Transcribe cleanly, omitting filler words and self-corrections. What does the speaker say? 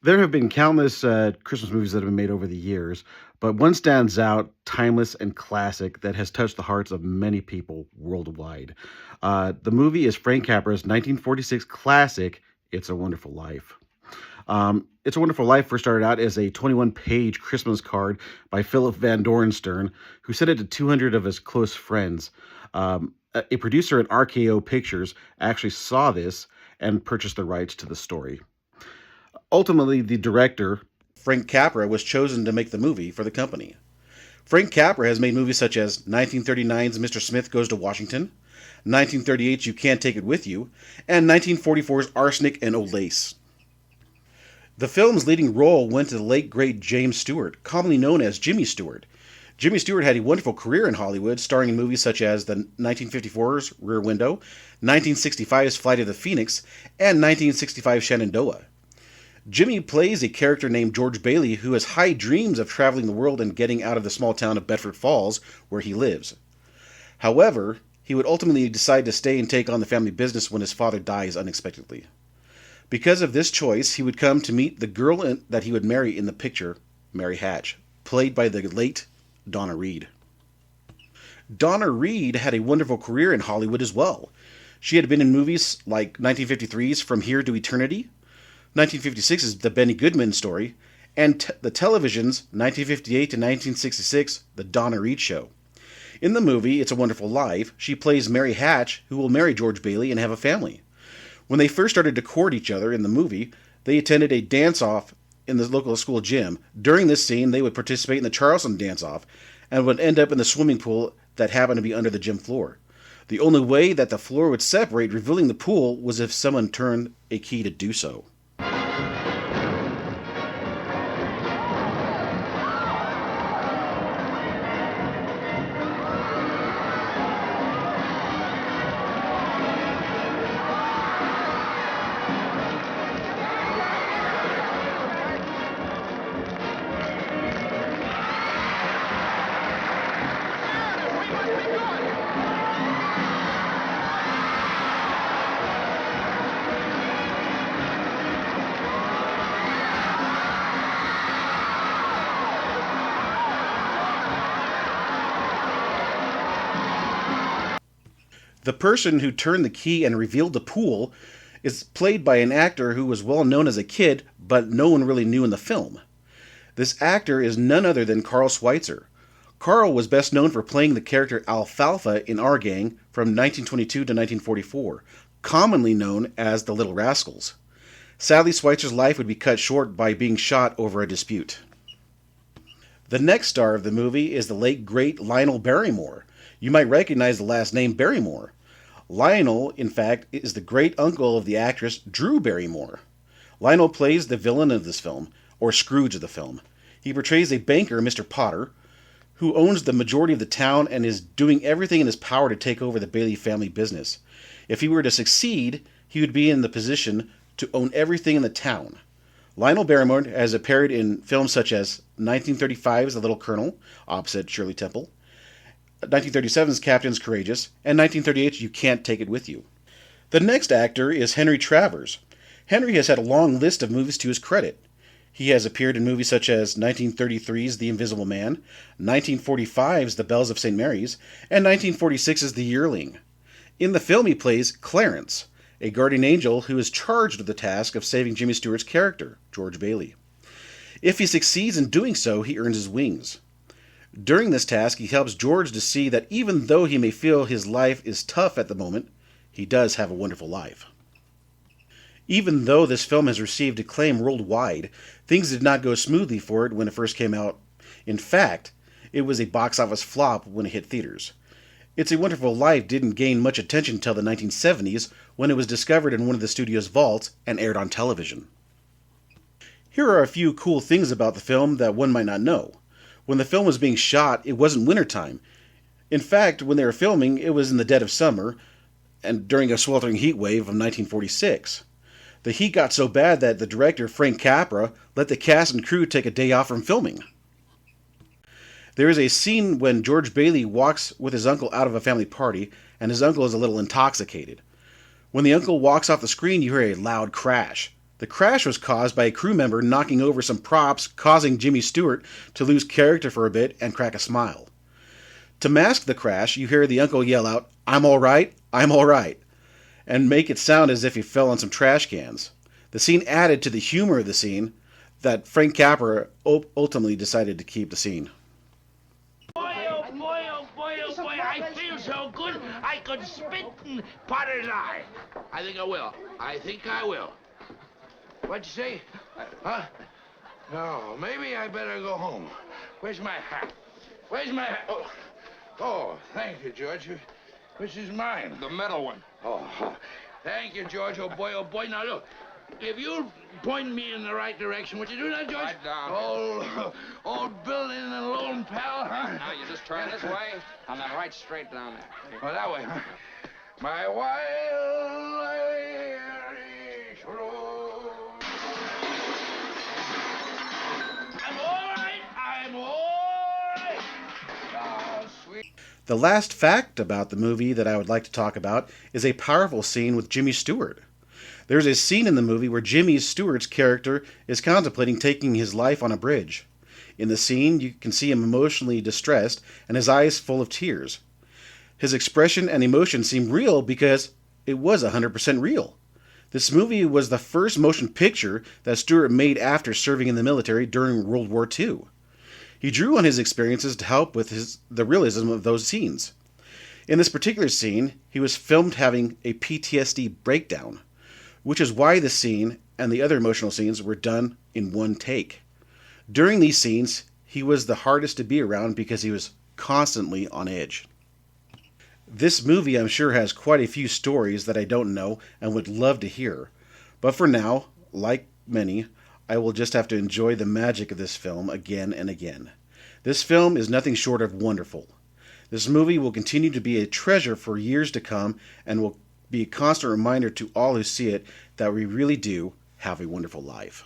There have been countless Christmas movies that have been made over the years, but one stands out, timeless and classic, that has touched the hearts of many people worldwide. The movie is Frank Capra's 1946 classic, It's a Wonderful Life. It's a Wonderful Life first started out as a 21-page Christmas card by Philip Van Dorenstern, who sent it to 200 of his close friends. A producer at RKO Pictures actually saw this and purchased the rights to the story. Ultimately, the director, Frank Capra, was chosen to make the movie for the company. Frank Capra has made movies such as 1939's Mr. Smith Goes to Washington, 1938's You Can't Take It With You, and 1944's Arsenic and Old Lace. The film's leading role went to the late great James Stewart, commonly known as Jimmy Stewart. Jimmy Stewart had a wonderful career in Hollywood, starring in movies such as the 1954's Rear Window, 1965's Flight of the Phoenix, and 1965's Shenandoah. Jimmy plays a character named George Bailey who has high dreams of traveling the world and getting out of the small town of Bedford Falls, where he lives. However, he would ultimately decide to stay and take on the family business when his father dies unexpectedly. Because of this choice, he would come to meet the girl that he would marry in the picture, Mary Hatch, played by the late Donna Reed. Donna Reed had a wonderful career in Hollywood as well. She had been in movies like 1953's From Here to Eternity, 1956's The Benny Goodman Story, and the television's 1958 to 1966 The Donna Reed Show. In the movie It's a Wonderful Life, she plays Mary Hatch, who will marry George Bailey and have a family. When they first started to court each other in the movie, they attended a dance-off in the local school gym. During this scene, they would participate in the Charleston dance-off and would end up in the swimming pool that happened to be under the gym floor. The only way that the floor would separate, revealing the pool, was if someone turned a key to do so. The person who turned the key and revealed the pool is played by an actor who was well known as a kid, but no one really knew in the film. This actor is none other than Carl Schweitzer. Carl was best known for playing the character Alfalfa in Our Gang from 1922 to 1944, commonly known as the Little Rascals. Sadly, Schweitzer's life would be cut short by being shot over a dispute. The next star of the movie is the late great Lionel Barrymore. You might recognize the last name Barrymore. Lionel, in fact, is the great-uncle of the actress Drew Barrymore. Lionel plays the villain of this film, or Scrooge of the film. He portrays a banker, Mr. Potter, who owns the majority of the town and is doing everything in his power to take over the Bailey family business. If he were to succeed, he would be in the position to own everything in the town. Lionel Barrymore has appeared in films such as 1935's The Little Colonel, opposite Shirley Temple, 1937's Captain's Courageous, and 1938's You Can't Take It With You. The next actor is Henry Travers. Henry has had a long list of movies to his credit. He has appeared in movies such as 1933's The Invisible Man, 1945's The Bells of St. Mary's, and 1946's The Yearling. In the film he plays Clarence, a guardian angel who is charged with the task of saving Jimmy Stewart's character, George Bailey. If he succeeds in doing so, he earns his wings. During this task, he helps George to see that even though he may feel his life is tough at the moment, he does have a wonderful life. Even though this film has received acclaim worldwide, things did not go smoothly for it when it first came out. In fact, it was a box office flop when it hit theaters. It's a Wonderful Life didn't gain much attention until the 1970s, when it was discovered in one of the studio's vaults and aired on television. Here are a few cool things about the film that one might not know. When the film was being shot, it wasn't wintertime. In fact, when they were filming, it was in the dead of summer, and during a sweltering heat wave of 1946. The heat got so bad that the director, Frank Capra, let the cast and crew take a day off from filming. There is a scene when George Bailey walks with his uncle out of a family party, and his uncle is a little intoxicated. When the uncle walks off the screen, you hear a loud crash. The crash was caused by a crew member knocking over some props, causing Jimmy Stewart to lose character for a bit and crack a smile. To mask the crash, you hear the uncle yell out, "I'm all right, I'm all right," and make it sound as if he fell on some trash cans. The scene added to the humor of the scene that Frank Capra ultimately decided to keep the scene. Boy, oh boy, oh boy, oh boy, I feel so good I could spit in Potter's eye. I think I will. I think I will. What'd you say? Huh? No, maybe I better go home. Where's my hat? Where's my hat? Oh, thank you, George. Which is mine? The metal one. Oh, thank you, George. Oh, boy, oh, boy. Now, look, if you'll point me in the right direction, would you do that, George? Right down. Old building and lone pal, huh? Now, you just turn this way, and then right straight down there. Oh, that way, huh? My wild Irish road. I'm all right. I'm all right. Oh, sweet. The last fact about the movie that I would like to talk about is a powerful scene with Jimmy Stewart. There's a scene in the movie where Jimmy Stewart's character is contemplating taking his life on a bridge. In the scene, you can see him emotionally distressed and his eyes full of tears. His expression and emotion seem real because it was 100% real. This movie was the first motion picture that Stewart made after serving in the military during World War II. He drew on his experiences to help with the realism of those scenes. In this particular scene, he was filmed having a PTSD breakdown, which is why the scene and the other emotional scenes were done in one take. During these scenes, he was the hardest to be around because he was constantly on edge. This movie, I'm sure, has quite a few stories that I don't know and would love to hear. But for now, like many, I will just have to enjoy the magic of this film again and again. This film is nothing short of wonderful. This movie will continue to be a treasure for years to come and will be a constant reminder to all who see it that we really do have a wonderful life.